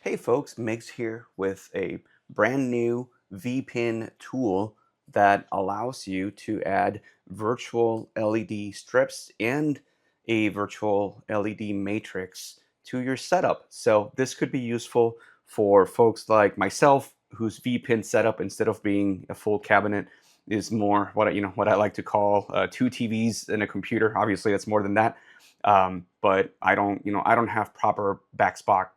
Hey folks, Migs here with a brand new VPin tool that allows you to add virtual LED strips and a virtual LED matrix to your setup. So this could be useful for folks like myself whose VPin setup, instead of being a full cabinet, is more what I like to call two TVs and a computer. Obviously, that's more than that. But I don't have proper backbox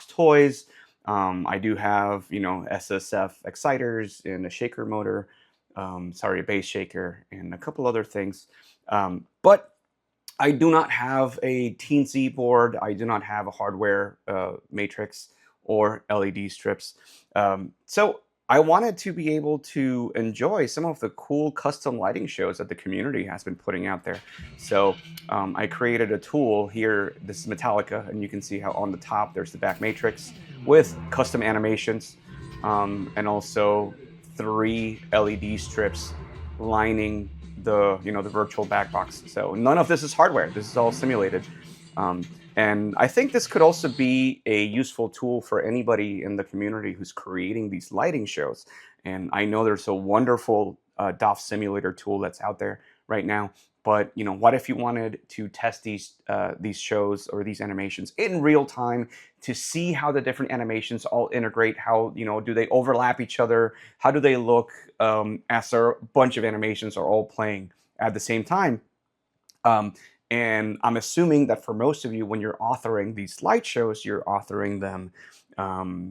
toys. I do have, SSF exciters and a shaker motor, sorry, a bass shaker, and a couple other things. But I do not have a teensy board. I do not have a hardware matrix or LED strips. So I wanted to be able to enjoy some of the cool custom lighting shows that the community has been putting out there. So I created a tool here. This is Metallica, and you can see how on the top there's the back matrix with custom animations, and also three LED strips lining the virtual back box. So none of this is hardware. This is all simulated. Um, and I think this could also be a useful tool for anybody in the community who's creating these lighting shows. And I know there's a wonderful DOF simulator tool that's out there right now. But what if you wanted to test these shows or these animations in real time to see how the different animations all integrate? How do they overlap each other? How do they look as a bunch of animations are all playing at the same time? Um, and I'm assuming that for most of you, when you're authoring these light shows, you're authoring them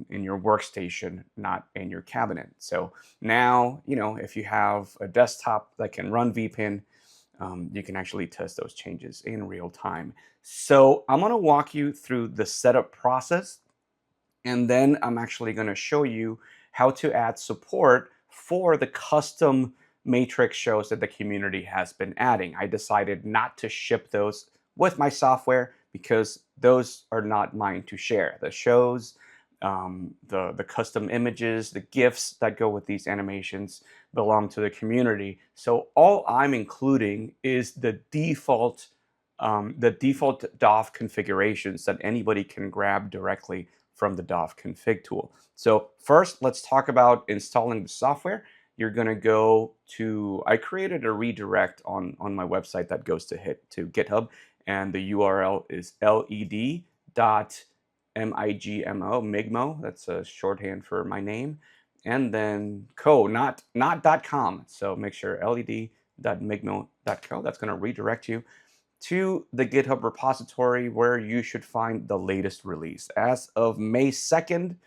in your workstation, not in your cabinet. So now, if you have a desktop that can run VPin, you can actually test those changes in real time. So I'm going to walk you through the setup process, and then I'm actually going to show you how to add support for the custom matrix shows that the community has been adding. I decided not to ship those with my software because those are not mine to share. The shows, the custom images, the GIFs that go with these animations belong to the community. So all I'm including is the default DOF configurations that anybody can grab directly from the DOF config tool. So first, let's talk about installing the software. You're going to go to, I created a redirect on my website that goes to GitHub, and the URL is led.migmo, migmo, that's a shorthand for my name, and then co, not .com. So make sure led.migmo.co. That's going to redirect you to the GitHub repository where you should find the latest release. As of May 2nd,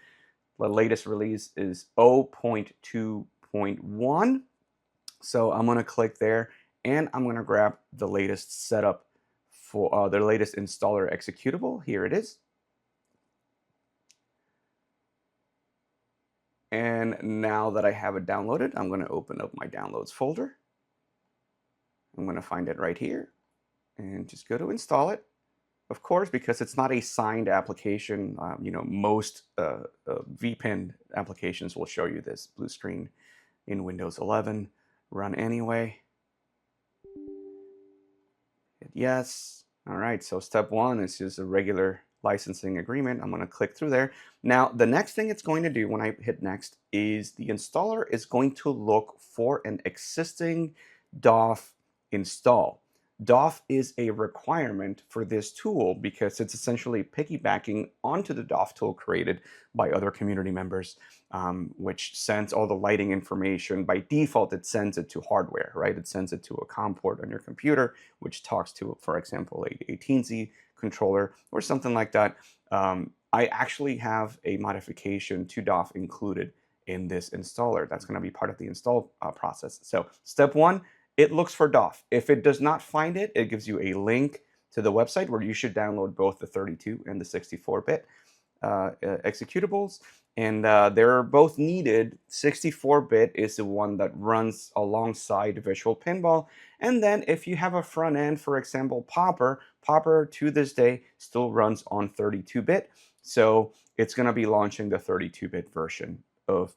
the latest release is 0.2.1. So I'm going to click there, and I'm going to grab the latest setup for the latest installer executable. Here it is. And now that I have it downloaded, I'm going to open up my downloads folder. I'm going to find it right here and just go to install it. Of course, because it's not a signed application, most VPN applications will show you this blue screen in Windows 11. Run anyway. Hit yes. All right, so step one is just a regular licensing agreement. I'm going to click through there. Now, the next thing it's going to do when I hit next is the installer is going to look for an existing DOF install. DOF is a requirement for this tool because it's essentially piggybacking onto the DOF tool created by other community members, which sends all the lighting information. By default, it sends it to hardware, right? It sends it to a COM port on your computer, which talks to, for example, a teensy controller or something like that. I actually have a modification to DOF included in this installer. That's going to be part of the install process. So step one, it looks for DOF. If it does not find it, it gives you a link to the website where you should download both the 32 and the 64-bit executables. And they're both needed. 64-bit is the one that runs alongside Visual Pinball. And then if you have a front end, for example, Popper to this day still runs on 32-bit. So it's going to be launching the 32-bit version of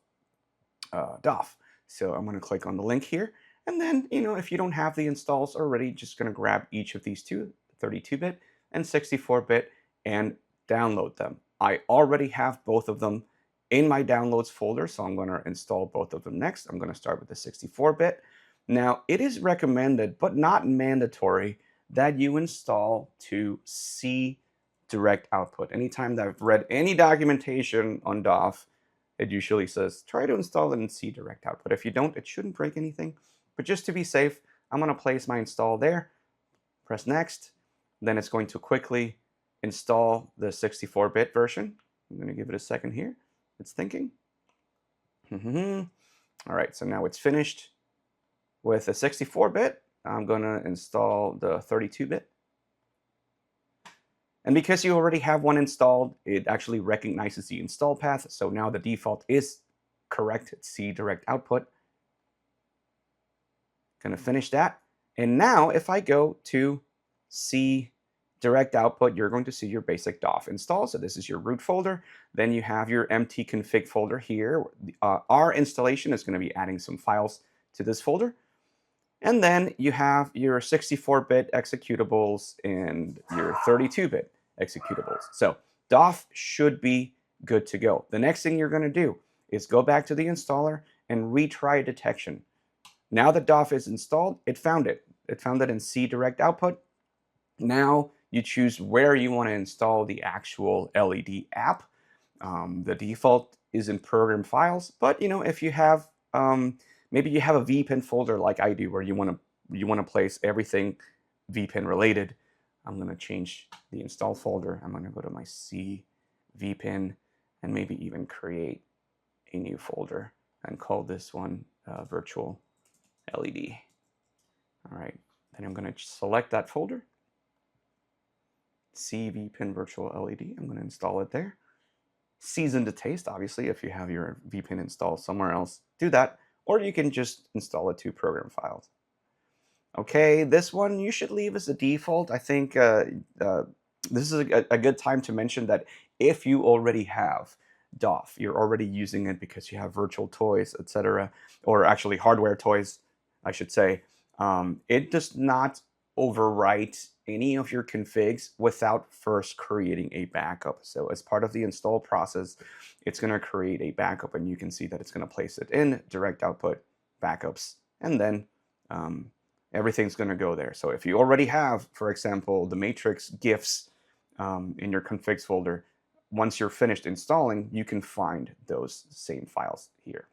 DOF. So I'm going to click on the link here. And then, if you don't have the installs already, just going to grab each of these two, 32-bit and 64-bit, and download them. I already have both of them in my downloads folder, so I'm going to install both of them next. I'm going to start with the 64-bit. Now, it is recommended, but not mandatory, that you install to C direct output. Anytime that I've read any documentation on DOF, it usually says try to install it in C direct output. If you don't, it shouldn't break anything. But just to be safe, I'm going to place my install there, press next. Then it's going to quickly install the 64-bit version. I'm going to give it a second here. It's thinking. All right, so now it's finished with a 64-bit. I'm going to install the 32-bit. And because you already have one installed, it actually recognizes the install path. So now the default is correct. It's C direct output. Going to finish that. And now if I go to C direct output, you're going to see your basic DOF install. So this is your root folder. Then you have your empty config folder here. Our installation is going to be adding some files to this folder. And then you have your 64-bit executables and your 32-bit executables. So DOF should be good to go. The next thing you're going to do is go back to the installer and retry detection. Now that DOF is installed, it found it. It found it in C direct output. Now you choose where you want to install the actual LED app. The default is in program files, but if you have maybe you have a VPN folder like I do, where you want to place everything VPN related. I'm going to change the install folder. I'm going to go to my C VPN and maybe even create a new folder and call this one Virtual LED. All right, then I'm going to select that folder, C VPN Virtual LED. I'm going to install it there. Season to taste, obviously, if you have your VPN installed somewhere else, do that. Or you can just install it to program files. Okay, this one you should leave as a default. I think this is a good time to mention that if you already have DOF, you're already using it because you have virtual toys, etc., or actually hardware toys, I should say, it does not overwrite any of your configs without first creating a backup. So as part of the install process, it's going to create a backup, and you can see that it's going to place it in direct output backups, and then everything's going to go there. So if you already have, for example, the matrix GIFs in your configs folder, once you're finished installing, you can find those same files here.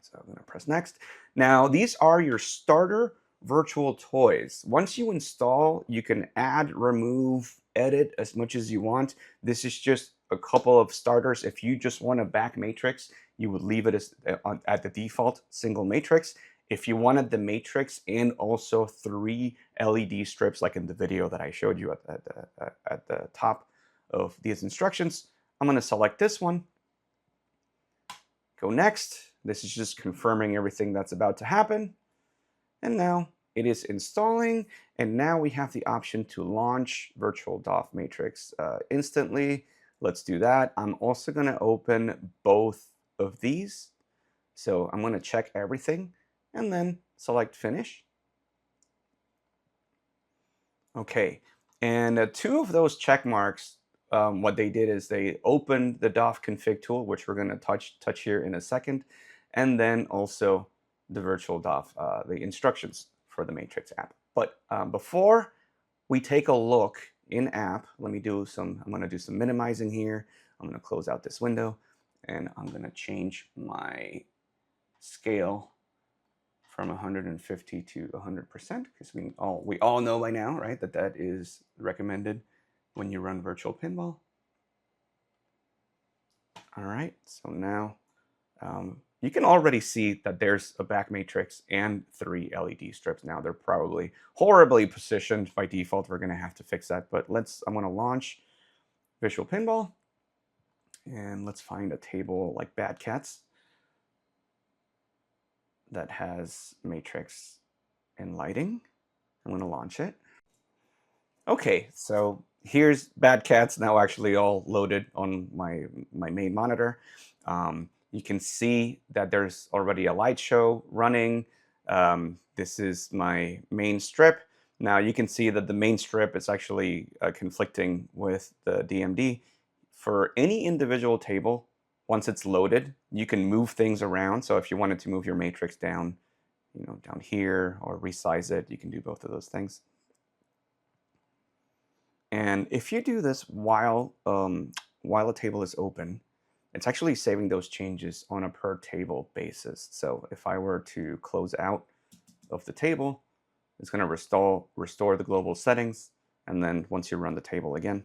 So I'm going to press next. Now, these are your starter virtual toys. Once you install, you can add, remove, edit as much as you want. This is just a couple of starters. If you just want a back matrix, you would leave it as at the default single matrix. If you wanted the matrix and also 3 LED strips, like in the video that I showed you at the top of these instructions, I'm going to select this one. Go next. This is just confirming everything that's about to happen. And now it is installing. And now we have the option to launch Virtual DOF Matrix instantly. Let's do that. I'm also going to open both of these. So I'm going to check everything and then select Finish. Okay. And 2 of those check marks, what they did is they opened the DOF config tool, which we're going to touch here in a second, and then also the virtual DOF, the instructions for the Matrix app. But before we take a look in app, I'm going to do some minimizing here. I'm going to close out this window, and I'm going to change my scale from 150 to 100%, because we all know by now, right, that is recommended when you run virtual pinball. All right, so now you can already see that there's a back matrix and 3 LED strips. Now they're probably horribly positioned by default. We're going to have to fix that, but I'm going to launch Visual Pinball, and let's find a table like Bad Cats that has matrix and lighting. I'm going to launch it. Okay, so here's Bad Cats now actually all loaded on my main monitor. You can see that there's already a light show running. This is my main strip. Now you can see that the main strip is actually conflicting with the DMD for any individual table, once it's loaded, you can move things around. So if you wanted to move your matrix down, down here, or resize it, you can do both of those things. And if you do this while a table is open, it's actually saving those changes on a per table basis. So if I were to close out of the table, it's going to restore the global settings. And then once you run the table again,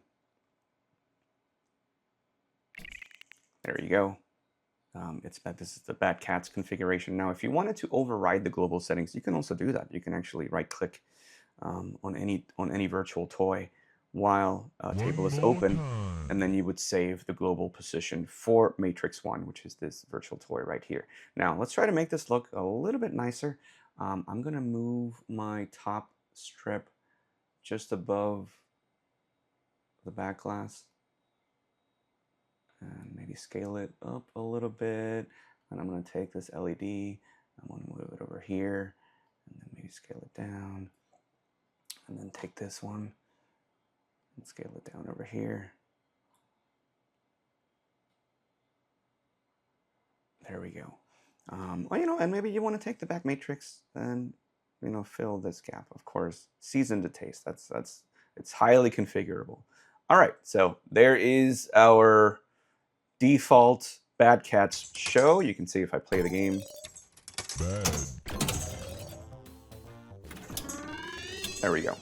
there you go. This is the bad cats configuration. Now, if you wanted to override the global settings, you can also do that. You can actually right-click on any virtual toy while a table is open, and then you would save the global position for matrix 1, which is this virtual toy right here. Now, let's try to make this look a little bit nicer. I'm going to move my top strip just above the back glass and maybe scale it up a little bit. And I'm going to take this LED, I'm going to move it over here, and then maybe scale it down, and then take this one and scale it down over here. There we go. Well, and maybe you want to take the back matrix and fill this gap. Of course, season to taste. It's highly configurable. All right, so there is our default Bad Cats show. You can see if I play the game. There we go.